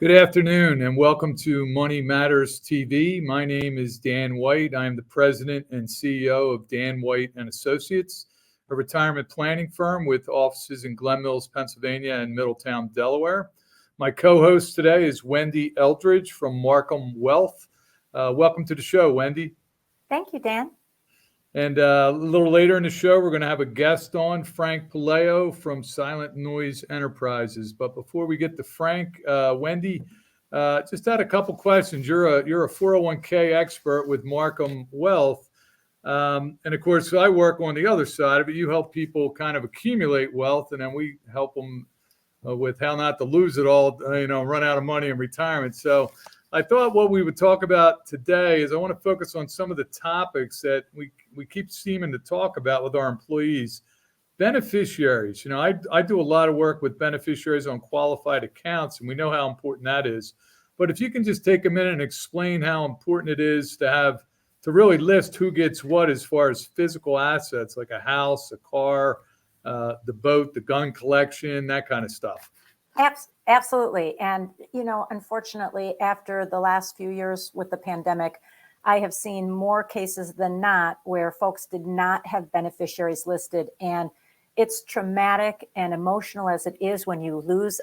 Good afternoon and welcome to Money Matters TV. My name is Dan White. I am the president and CEO of Dan White and Associates, a retirement planning firm with offices in Glen Mills, Pennsylvania and Middletown, Delaware. My co-host today is Wendy Eldrige from Marcum Wealth. Welcome to the show, Wendy. Thank you, Dan. And a little later in the show, we're going to have a guest on, Frank Puleo from Silent Noise Enterprises. But before we get to Frank, Wendy, just had a couple questions. You're a 401k expert with Marcum Wealth. And of course, I work on the other side of it. You help people kind of accumulate wealth, and then we help them with how not to lose it all, run out of money in retirement. So I thought what we would talk about today is I want to focus on some of the topics that we keep seeming to talk about with our employees. Beneficiaries. I do a lot of work with beneficiaries on qualified accounts, and we know how important that is. But if you can just take a minute and explain how important it is to really list who gets what as far as physical assets, like a house, a car, the boat, the gun collection, that kind of stuff. Absolutely. And, unfortunately, after the last few years with the pandemic, I have seen more cases than not where folks did not have beneficiaries listed. And it's traumatic and emotional as it is when you lose,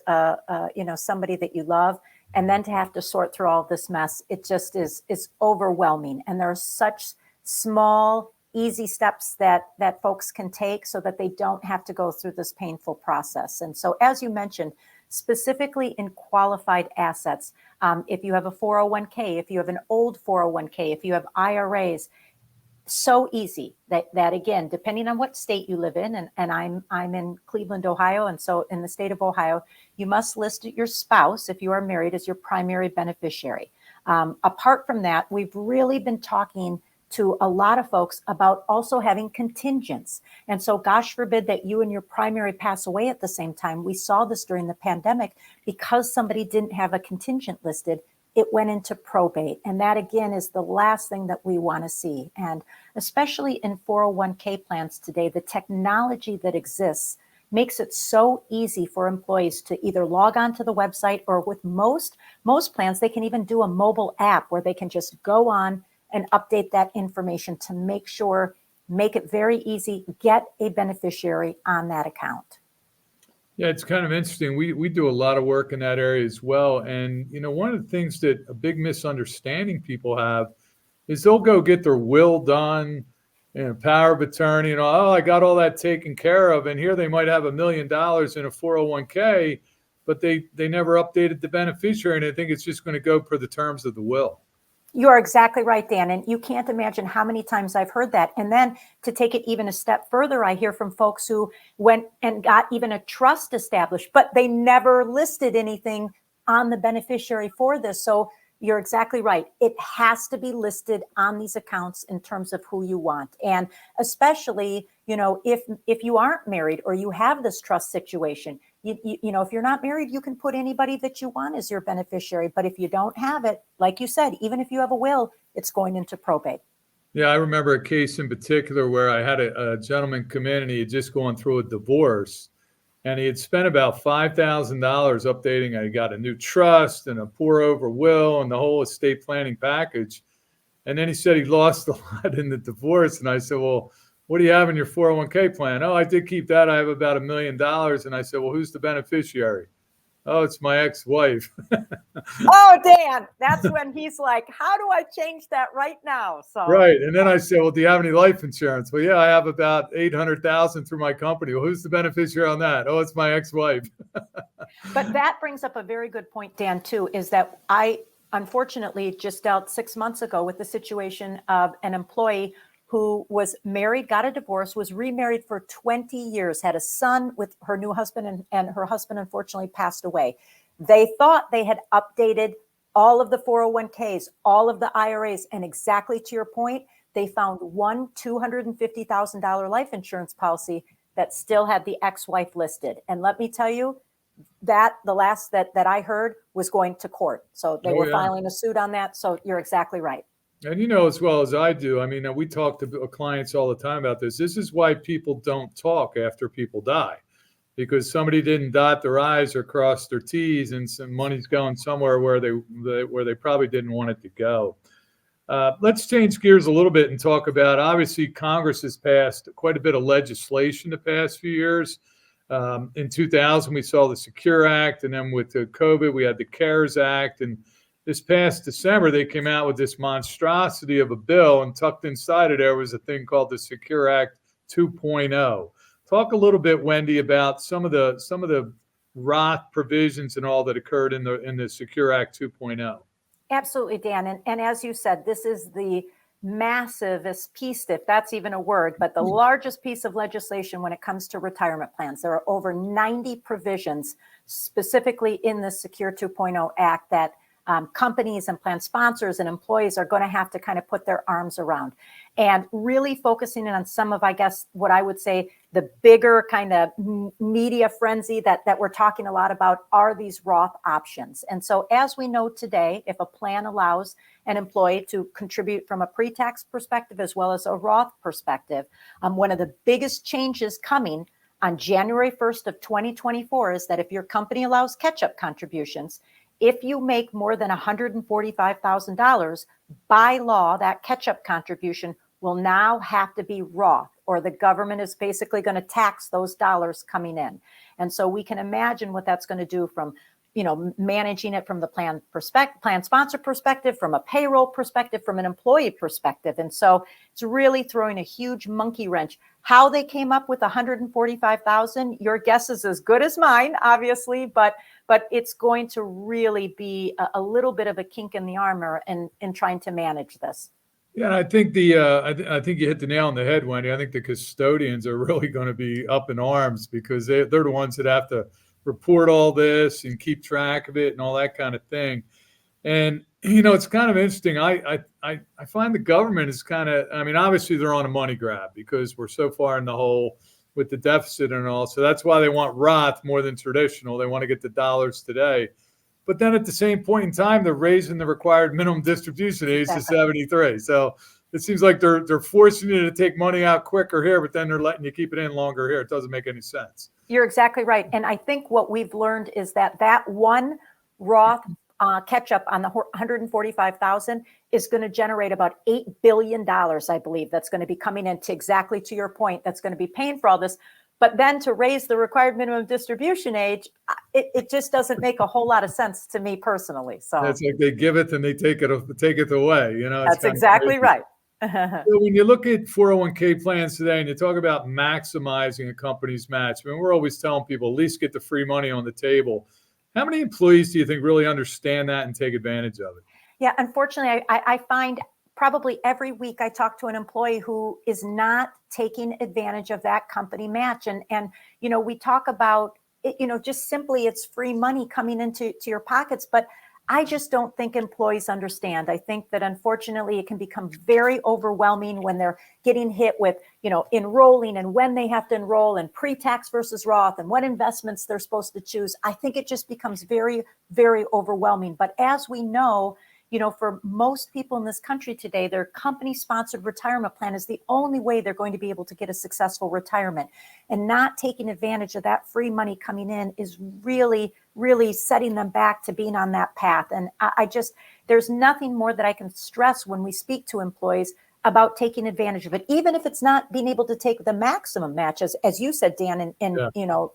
somebody that you love. And then to have to sort through all this mess, it just is overwhelming. And there are such small, easy steps that folks can take so that they don't have to go through this painful process. And so, as you mentioned, specifically in qualified assets, if you have a 401k, if you have an old 401k, if you have IRAs, so easy that again, depending on what state you live in, and I'm in Cleveland, Ohio, and so in the state of Ohio, you must list your spouse, if you are married, as your primary beneficiary. Apart from that, we've really been talking to a lot of folks about also having contingents. And so gosh forbid that you and your primary pass away at the same time. We saw this during the pandemic because somebody didn't have a contingent listed, it went into probate. And that again is the last thing that we want to see. And especially in 401k plans today, the technology that exists makes it so easy for employees to either log on to the website, or with most plans, they can even do a mobile app where they can just go on and update that information to make it very easy, get a beneficiary on that account. Yeah, it's kind of interesting. We do a lot of work in that area as well. And, one of the things that a big misunderstanding people have is they'll go get their will done and power of attorney, I got all that taken care of. And here they might have $1 million in a 401k, but they never updated the beneficiary. And I think it's just going to go per the terms of the will. You're exactly right, Dan. And you can't imagine how many times I've heard that. And then to take it even a step further, I hear from folks who went and got even a trust established, but they never listed anything on the beneficiary for this. So you're exactly right. It has to be listed on these accounts in terms of who you want. And especially, if you aren't married or you have this trust situation, if you're not married, you can put anybody that you want as your beneficiary. But if you don't have it, like you said, even if you have a will, it's going into probate. Yeah, I remember a case in particular where I had a gentleman come in and he had just gone through a divorce. And he had spent about $5,000 updating. I got a new trust and a pour over will and the whole estate planning package. And then he said he lost a lot in the divorce. And I said, well, what do you have in your 401k plan? Oh, I did keep that. I have about $1 million. And I said, well, who's the beneficiary? Oh, it's my ex-wife. Oh, Dan, that's when he's like, how do I change that right now? So right. And then I said, well, do you have any life insurance? Well, yeah, I have about $800,000 through my company. Well, who's the beneficiary on that? Oh, it's my ex-wife. But that brings up a very good point, Dan, too, is that I unfortunately just dealt 6 months ago with the situation of an employee who was married, got a divorce, was remarried for 20 years, had a son with her new husband, and her husband unfortunately passed away. They thought they had updated all of the 401ks, all of the IRAs, and exactly to your point, they found one $250,000 life insurance policy that still had the ex-wife listed. And let me tell you, that the last that I heard was going to court. So they were filing a suit on that. So you're exactly right. And as well as I do, we talk to clients all the time about this. This is why people don't talk after people die. because somebody didn't dot their I's or cross their T's, and some money's going somewhere where they probably didn't want it to go. Let's change gears a little bit and talk about, obviously, Congress has passed quite a bit of legislation the past few years. In 2000, we saw the Secure Act, and then with the COVID, we had the CARES Act. And this past December, they came out with this monstrosity of a bill, and tucked inside of there was a thing called the Secure Act 2.0. Talk a little bit, Wendy, about some of the Roth provisions and all that occurred in the Secure Act 2.0. Absolutely, Dan. And as you said, this is the massivest piece, if that's even a word, but the largest piece of legislation when it comes to retirement plans. There are over 90 provisions specifically in the Secure 2.0 Act that companies and plan sponsors and employees are going to have to kind of put their arms around, and really focusing in on some of, I guess, what I would say the bigger kind of media frenzy that we're talking a lot about are these Roth options. And so as we know today, if a plan allows an employee to contribute from a pre-tax perspective as well as a Roth perspective, one of the biggest changes coming on January 1st of 2024 is that if your company allows catch-up contributions, if you make more than $145,000, by law, that catch-up contribution will now have to be Roth, or the government is basically going to tax those dollars coming in. And so we can imagine what that's going to do from, managing it from the plan sponsor perspective, from a payroll perspective, from an employee perspective. And so it's really throwing a huge monkey wrench. How they came up with 145,000, your guess is as good as mine, obviously, but it's going to really be a little bit of a kink in the armor in trying to manage this. Yeah, and I think I think you hit the nail on the head, Wendy. I think the custodians are really going to be up in arms, because they're the ones that have to report all this and keep track of it and all that kind of thing. And it's kind of interesting. I find the government is kind of, obviously they're on a money grab because we're so far in the hole with the deficit and all. So that's why they want Roth more than traditional. They want to get the dollars today. But then at the same point in time, they're raising the required minimum distribution age to 73. So it seems like they're forcing you to take money out quicker here, but then they're letting you keep it in longer here. It doesn't make any sense. You're exactly right. And I think what we've learned is that one Roth catch up on the 145,000 is going to generate about $8 billion, I believe, that's going to be coming into, exactly to your point, that's going to be paying for all this. But then to raise the required minimum distribution age, it just doesn't make a whole lot of sense to me personally. So it's like they give it and they take it away. That's exactly right. So when you look at 401k plans today and you talk about maximizing a company's match, we're always telling people at least get the free money on the table. How many employees do you think really understand that and take advantage of it? Yeah, unfortunately, I find probably every week I talk to an employee who is not taking advantage of that company match. And we talk about, just simply it's free money coming into your pockets. But I just don't think employees understand. I think that unfortunately it can become very overwhelming when they're getting hit with, enrolling and when they have to enroll and pre-tax versus Roth and what investments they're supposed to choose. I think it just becomes very, very overwhelming. But as we know, for most people in this country today, their company-sponsored retirement plan is the only way they're going to be able to get a successful retirement. And not taking advantage of that free money coming in is really, really setting them back to being on that path. And there's nothing more that I can stress when we speak to employees about taking advantage of it, even if it's not being able to take the maximum match, as you said, Dan, and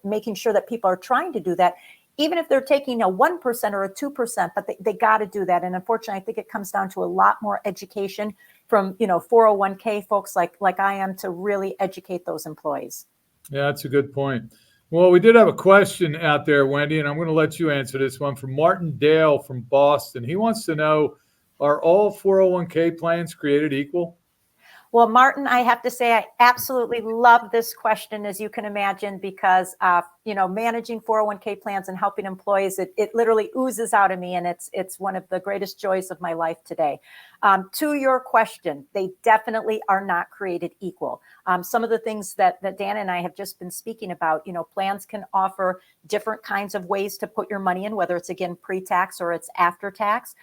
making sure that people are trying to do that. Even if they're taking a 1% or a 2%, but they got to do that. And unfortunately, I think it comes down to a lot more education from, 401k folks like I am to really educate those employees. Yeah, that's a good point. Well, we did have a question out there, Wendy, and I'm going to let you answer this one from Martin Dale from Boston. He wants to know, are all 401k plans created equal? Well, Martin, I have to say, I absolutely love this question, as you can imagine, because, managing 401k plans and helping employees, it literally oozes out of me. And it's one of the greatest joys of my life today. To your question, they definitely are not created equal. Some of the things that Dan and I have just been speaking about, plans can offer, different kinds of ways to put your money in, whether it's, again, pre-tax or it's after tax,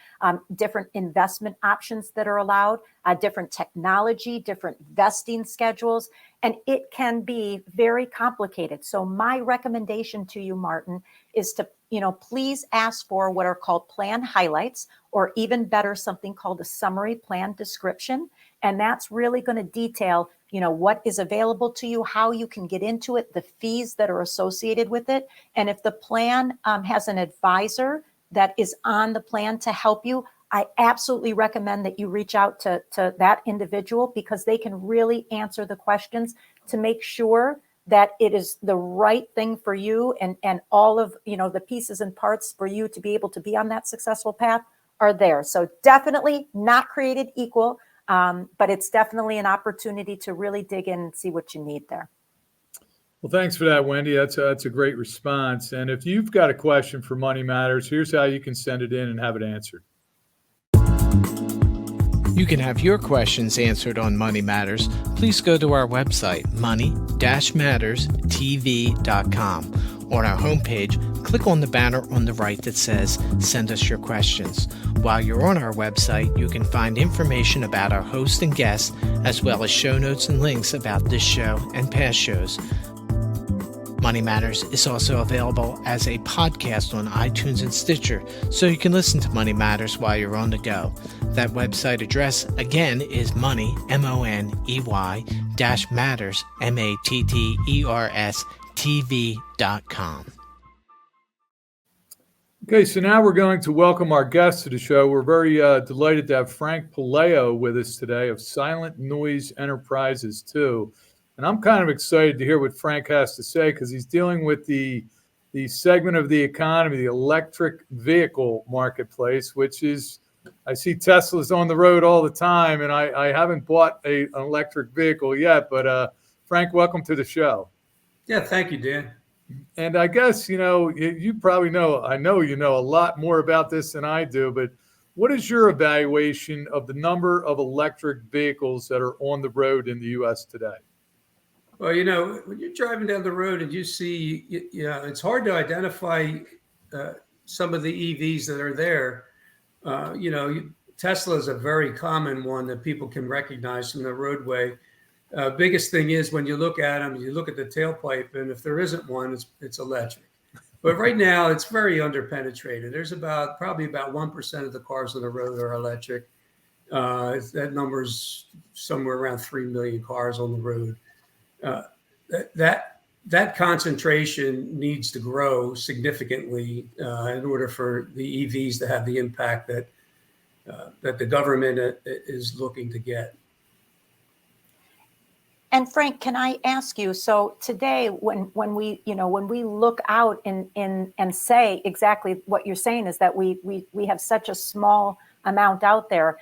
different investment options that are allowed, different technology, different vesting schedules, and it can be very complicated. So my recommendation to you, Martin, is to, please ask for what are called plan highlights, or even better, something called a summary plan description. And that's really going to detail, what is available to you, how you can get into it, the fees that are associated with it. And if the plan has an advisor that is on the plan to help you, I absolutely recommend that you reach out to that individual, because they can really answer the questions to make sure that it is the right thing for you, and all of, the pieces and parts for you to be able to be on that successful path are there. So definitely not created equal, but it's definitely an opportunity to really dig in and see what you need there. Well, thanks for that, Wendy. That's a great response. And if you've got a question for Money Matters, here's how you can send it in and have it answered. You can have your questions answered on Money Matters. Please go to our website, money-matterstv.com. On our homepage, click on the banner on the right that says, Send us your questions. While you're on our website, you can find information about our host and guests, as well as show notes and links about this show and past shows. Money Matters is also available as a podcast on iTunes and Stitcher, so you can listen to Money Matters while you're on the go. That website address, again, is money, MONEY, -matters, MATTERS, TV.com. Okay, so now we're going to welcome our guests to the show. We're very delighted to have Frank Puleo with us today of Silent Noise Enterprises, too. And I'm kind of excited to hear what Frank has to say, because he's dealing with the segment of the economy, the electric vehicle marketplace, which is, I see Teslas on the road all the time, and I haven't bought an electric vehicle yet. But Frank, welcome to the show. Yeah, thank you, Dan. And I guess, you probably know, I know you know a lot more about this than I do, but what is your evaluation of the number of electric vehicles that are on the road in the U.S. today? Well, when you're driving down the road and you see, it's hard to identify some of the EVs that are there. Tesla is a very common one that people can recognize from the roadway. Biggest thing is when you look at them, you look at the tailpipe, and if there isn't one, it's electric. But right now, it's very underpenetrated. There's probably about 1% of the cars on the road are electric. That number's somewhere around 3 million cars on the road. That concentration needs to grow significantly in order for the EVs to have the impact that the government is looking to get. And Frank, can I ask you, so today when we look out and say exactly what you're saying, is that we have such a small amount out there,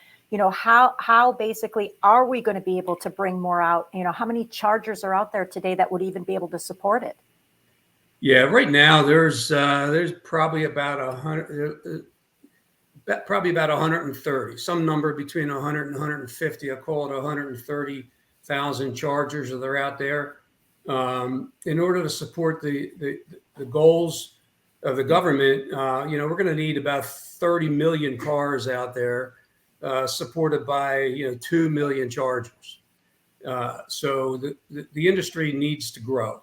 how basically are we going to be able to bring more out? How many chargers are out there today that would even be able to support it? Yeah, right now there's probably about 130, some number between 100 and 150. I call it 130,000 chargers that are out there. In order to support the goals of the government, we're going to need about 30 million cars out there, supported by 2 million chargers. So the industry needs to grow.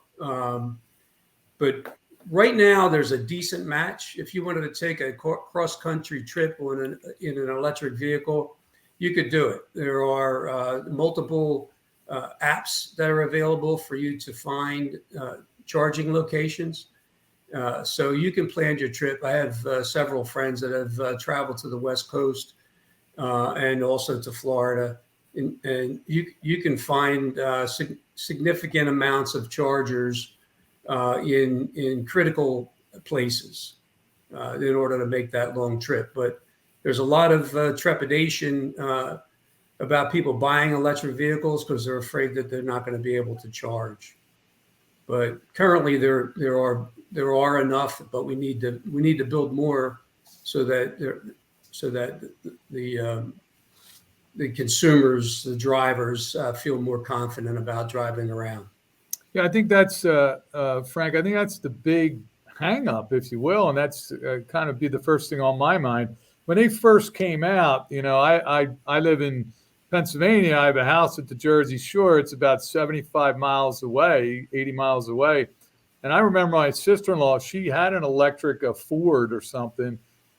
But right now there's a decent match. If you wanted to take a cross-country trip in an electric vehicle, you could do it. There are multiple apps that are available for you to find charging locations. So you can plan your trip. I have several friends that have traveled to the West Coast and also to Florida. And you can find significant amounts of chargers in critical places in order to make that long trip. But there's a lot of trepidation about people buying electric vehicles because they're afraid that they're not going to be able to charge. But currently there are enough, but we need to build more so that the consumers, the drivers, feel more confident about driving around. Yeah, I think that's Frank. I think that's the big hang up, if you will, and that's kind of be the first thing on my mind. When they first came out, I live in Pennsylvania. I have a house at the Jersey Shore. It's about 75 miles away, 80 miles away. And I remember my sister-in-law, she had an electric, a Ford or something.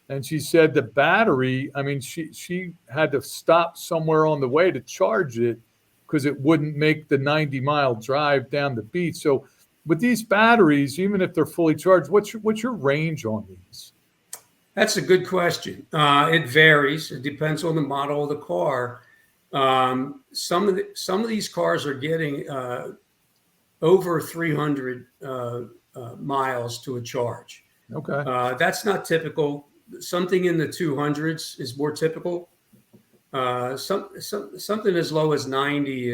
And she said the battery, I mean, she had to stop somewhere on the way to charge it because it wouldn't make the 90-mile drive down the beach. So with these batteries, even if they're fully charged, what's your range on these? That's a good question. It varies. It depends on the model of the car. Some of these cars are getting over 300 miles to a charge. Okay. That's not typical. Something in the 200s is more typical. Something as low as 90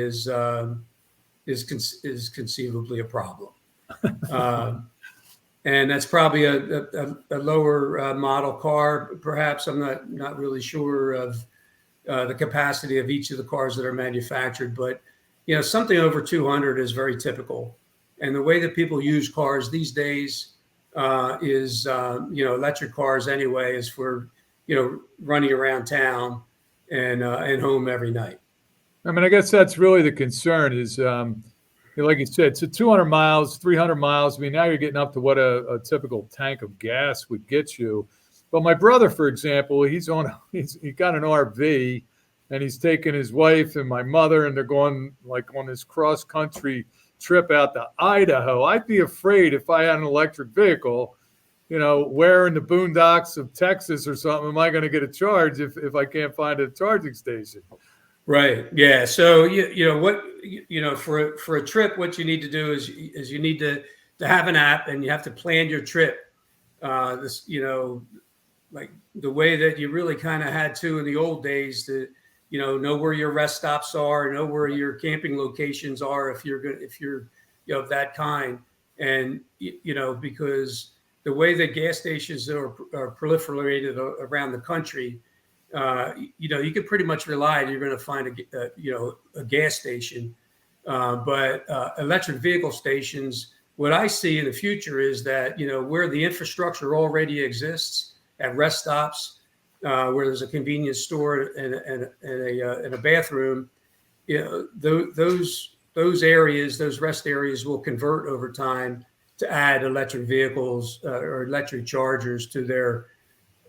is conceivably a problem. And that's probably a lower model car. Perhaps I'm not really sure of the capacity of each of the cars that are manufactured, but something over 200 is very typical. And the way that people use cars these days is electric cars anyway, is for running around town and home every night. I mean, I guess that's really the concern is, like you said, so 200 miles, 300 miles. I mean, now you're getting up to what a typical tank of gas would get you. But my brother, for example, he got an RV, and he's taking his wife and my mother, and they're going like on this cross country trip out to Idaho. I'd be afraid if I had an electric vehicle, where in the boondocks of Texas or something, am I going to get a charge if I can't find a charging station? Right. Yeah. So for a trip, what you need to do is you need to have an app, and you have to plan your trip. Like the way that you really kind of had to in the old days to, know where your rest stops are, know where your camping locations are if you're of that kind. And, because the way that gas stations are proliferated around the country, you could pretty much rely you're going to find a gas station. But electric vehicle stations, what I see in the future is that, where the infrastructure already exists at rest stops, where there's a convenience store and a bathroom, those areas, those rest areas will convert over time to add electric vehicles or electric chargers to their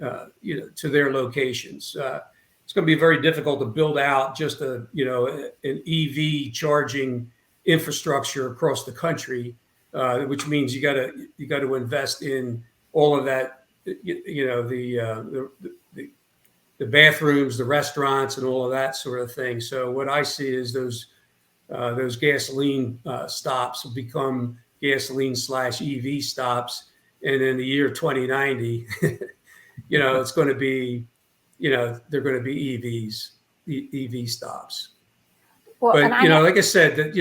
locations. It's going to be very difficult to build out just an EV charging infrastructure across the country, which means you got to invest in all of that, the bathrooms, the restaurants, and all of that sort of thing. So what I see is those gasoline stops will become gasoline/EV stops, and in the year 2090, it's going to be, they're going to be EV stops. Well, but like I said, that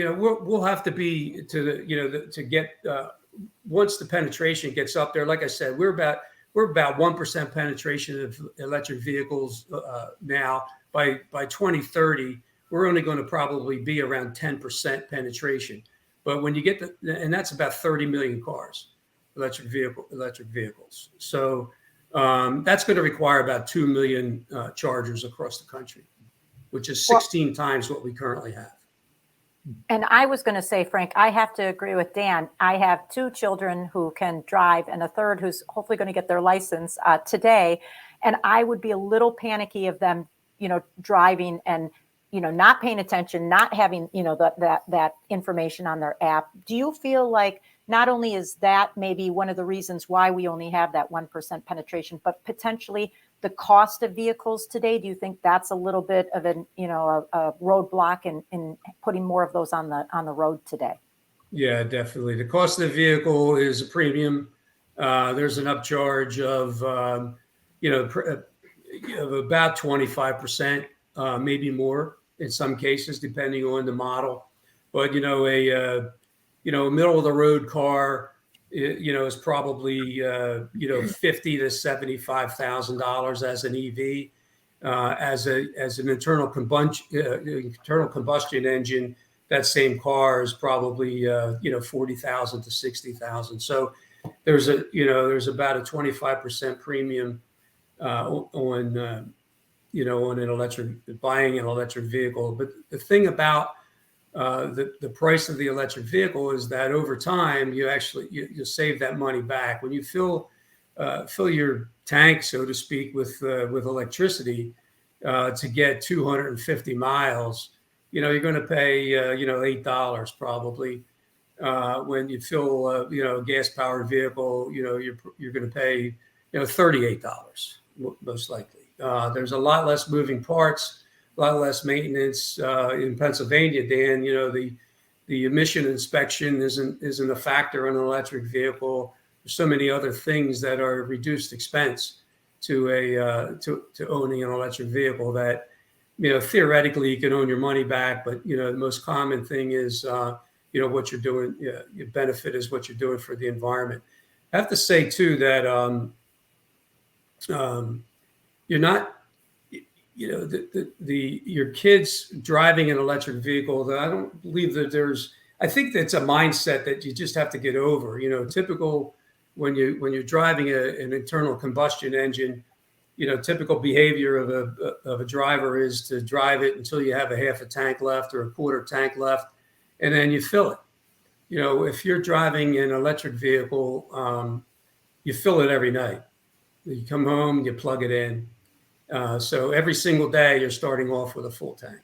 we'll have to be to get once the penetration gets up there. Like I said, we're about 1% penetration of electric vehicles now. By 2030, we're only going to probably be around 10% penetration. But when you get and that's about 30 million cars, electric vehicles. So that's going to require about 2 million chargers across the country, which is 16 times what we currently have. And I was going to say, Frank, I have to agree with Dan. I have 2 children who can drive and a third who's hopefully going to get their license today. And I would be a little panicky of them, driving and, not paying attention, not having, that information on their app. Do you feel like not only is that maybe one of the reasons why we only have that 1% penetration, but potentially the cost of vehicles today? Do you think that's a little bit of a roadblock in putting more of those on the road today? Yeah, definitely. The cost of the vehicle is a premium. There's an upcharge of about 25%, maybe more in some cases, depending on the model. But a middle of the road car, is probably $50,000 to $75,000 as an EV. As an internal combustion engine, that same car is probably 40,000 to 60,000. So there's about a 25% premium on on an buying an electric vehicle. But the thing about the price of the electric vehicle is that over time you save that money back when you fill your tank, so to speak, with electricity to get 250 miles. You're going to pay $8 probably. When you fill a gas powered vehicle, you're going to pay $38 most likely. There's a lot less moving parts, a lot less maintenance in Pennsylvania. Dan, the emission inspection isn't a factor in an electric vehicle. There's so many other things that are reduced expense to owning an electric vehicle that theoretically you can own your money back, but the most common thing is what you're doing. Your benefit is what you're doing for the environment. I have to say too that you're not, your kids driving an electric vehicle. That I don't believe that I think that's a mindset that you just have to get over. Typical when you're driving an internal combustion engine, typical behavior of a driver is to drive it until you have a half a tank left or a quarter tank left, and then you fill it. If you're driving an electric vehicle, you fill it every night. You come home, you plug it in. So every single day you're starting off with a full tank.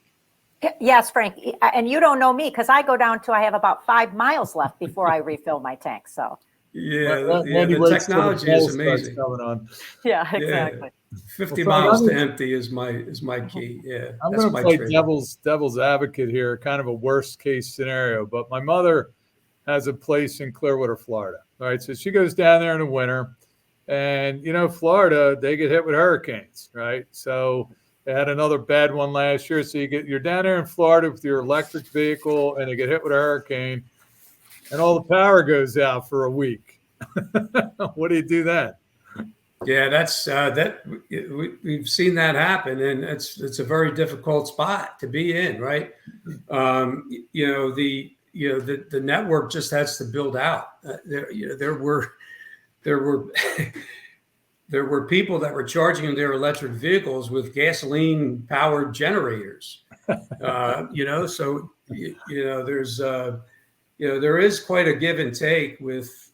Yes, Frank. And you don't know me because I go down to I have about 5 miles left before I refill my tank. So the technology is amazing. Yeah, exactly. 50 miles to empty is my key. Yeah, I'm going to play devil's advocate here, kind of a worst case scenario. But my mother has a place in Clearwater, Florida. All right, so she goes down there in the winter. And, Florida, they get hit with hurricanes, right? So they had another bad one last year. So you're down there in Florida with your electric vehicle and you get hit with a hurricane and all the power goes out for a week. What do you do then? Yeah, that's we've seen that happen, and it's a very difficult spot to be in, right? The network just has to build out. There were people that were charging their electric vehicles with gasoline powered generators. So there is quite a give and take with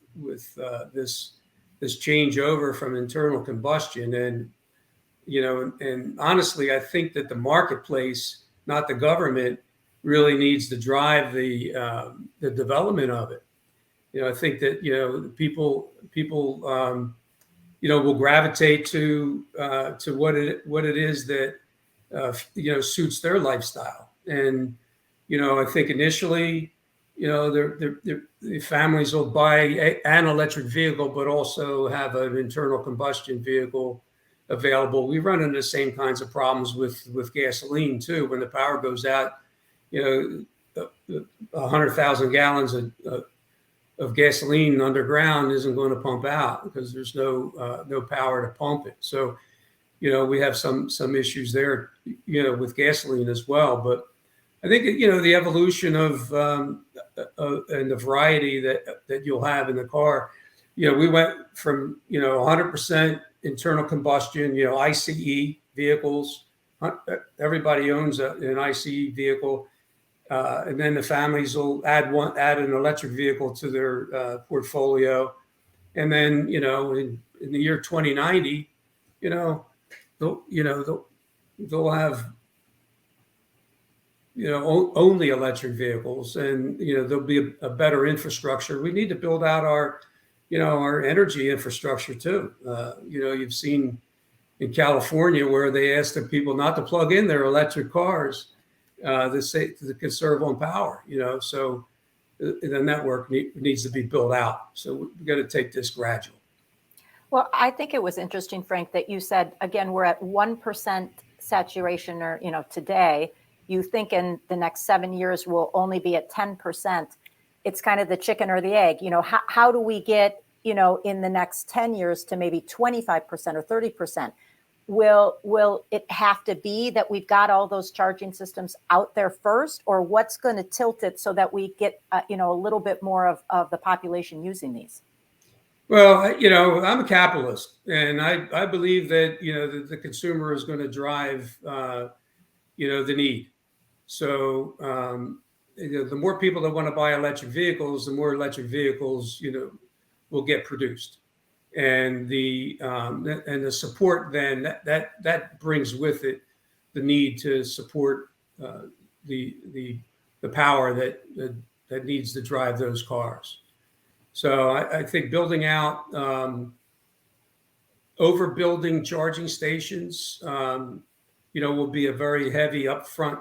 this changeover from internal combustion, and honestly, I think that the marketplace, not the government, really needs to drive the development of it. I think that people will gravitate to what it is that suits their lifestyle, and I think initially the families will buy an electric vehicle, but also have an internal combustion vehicle available. We run into the same kinds of problems with gasoline too. When the power goes out, 100,000 gallons of gasoline underground isn't going to pump out because there's no power to pump it. So, we have some issues there, with gasoline as well. But I think, the evolution of and the variety that you'll have in the car, we went from, 100% internal combustion, ICE vehicles. Everybody owns an ICE vehicle. And then the families will add an electric vehicle to their portfolio. And then, in the year 2090, they'll have, only electric vehicles, and, there'll be a better infrastructure. We need to build out our energy infrastructure too. You've seen in California where they asked the people not to plug in their electric cars, to conserve on power, so the network needs to be built out. So we've got to take this gradual. Well, I think it was interesting, Frank, that you said, again, we're at 1% saturation, or, today. You think in the next 7 years we'll only be at 10%. It's kind of the chicken or the egg. How do we get, in the next 10 years to maybe 25% or 30%? will it have to be that we've got all those charging systems out there first, or what's going to tilt it so that we get a little bit more of the population using these? Well, I'm a capitalist, and I believe that the consumer is going to drive the need. So the more people that want to buy electric vehicles, the more electric vehicles will get produced. And the support then that brings with it the need to support the power that needs to drive those cars. So I think building out overbuilding charging stations will be a very heavy upfront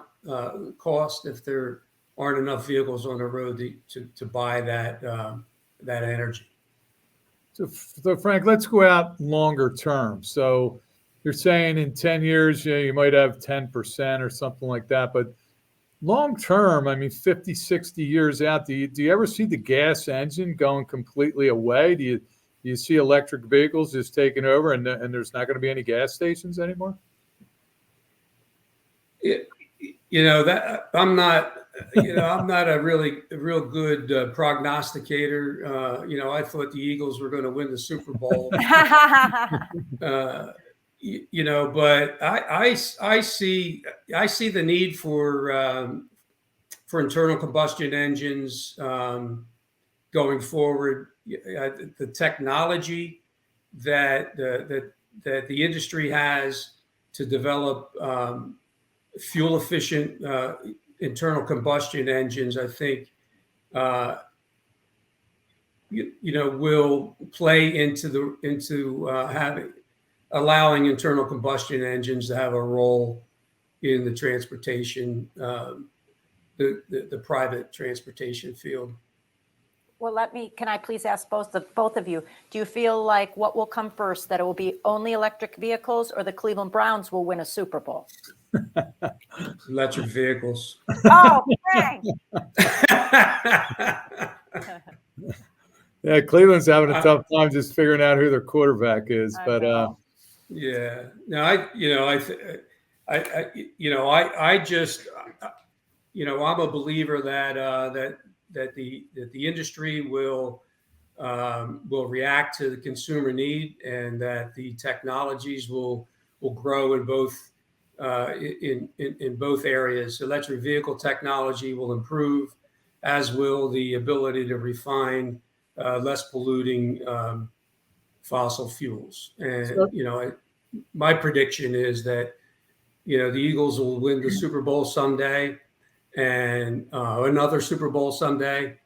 cost if there aren't enough vehicles on the road to buy that energy. So Frank, let's go out longer term. So you're saying in 10 years, you might have 10% or something like that. But long term, I mean, 50, 60 years out, do you ever see the gas engine going completely away? Do you see electric vehicles just taking over and there's not going to be any gas stations anymore? That I'm not a real good prognosticator. I thought the Eagles were going to win the Super Bowl. But I see the need for internal combustion engines going forward. The technology that the industry has to develop fuel efficient internal combustion engines, I think, will play into allowing internal combustion engines to have a role in the transportation, the private transportation field. Well, can I please ask both of you, do you feel like what will come first, that it will be only electric vehicles, or the Cleveland Browns will win a Super Bowl? Electric vehicles. Oh, Frank. Yeah, Cleveland's having a tough time just figuring out who their quarterback is. But yeah, no, I'm a believer that the industry will react to the consumer need, and that the technologies will grow in both in both areas. Electric vehicle technology will improve, as will the ability to refine less polluting fossil fuels. And my prediction is that the Eagles will win the Super Bowl someday, and another Super Bowl someday.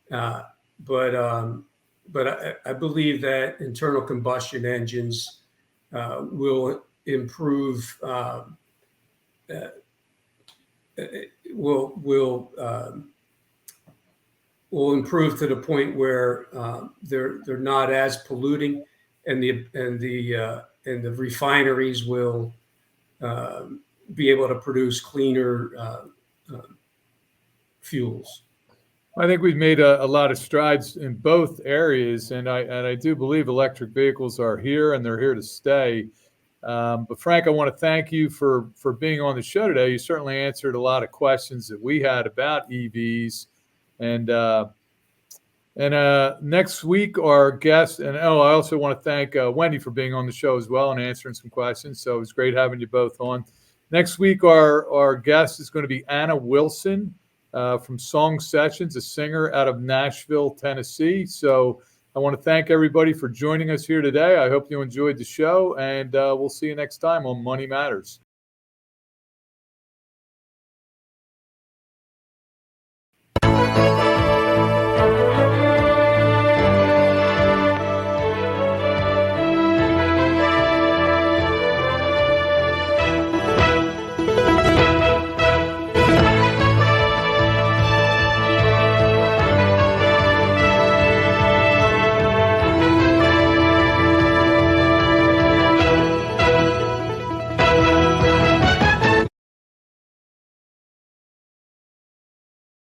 But I believe that internal combustion engines will improve. Will improve to the point where they're not as polluting, and the refineries will be able to produce cleaner fuels. I think we've made a lot of strides in both areas, and I do believe electric vehicles are here and they're here to stay. But Frank, I want to thank you for being on the show today. You certainly answered a lot of questions that we had about EVs. And next week, our guest, and I also want to thank Wendy for being on the show as well and answering some questions. So it was great having you both on. Next week, our guest is going to be Anna Wilson from Song Sessions, a singer out of Nashville, Tennessee. So I want to thank everybody for joining us here today. I hope you enjoyed the show, and we'll see you next time on Money Matters.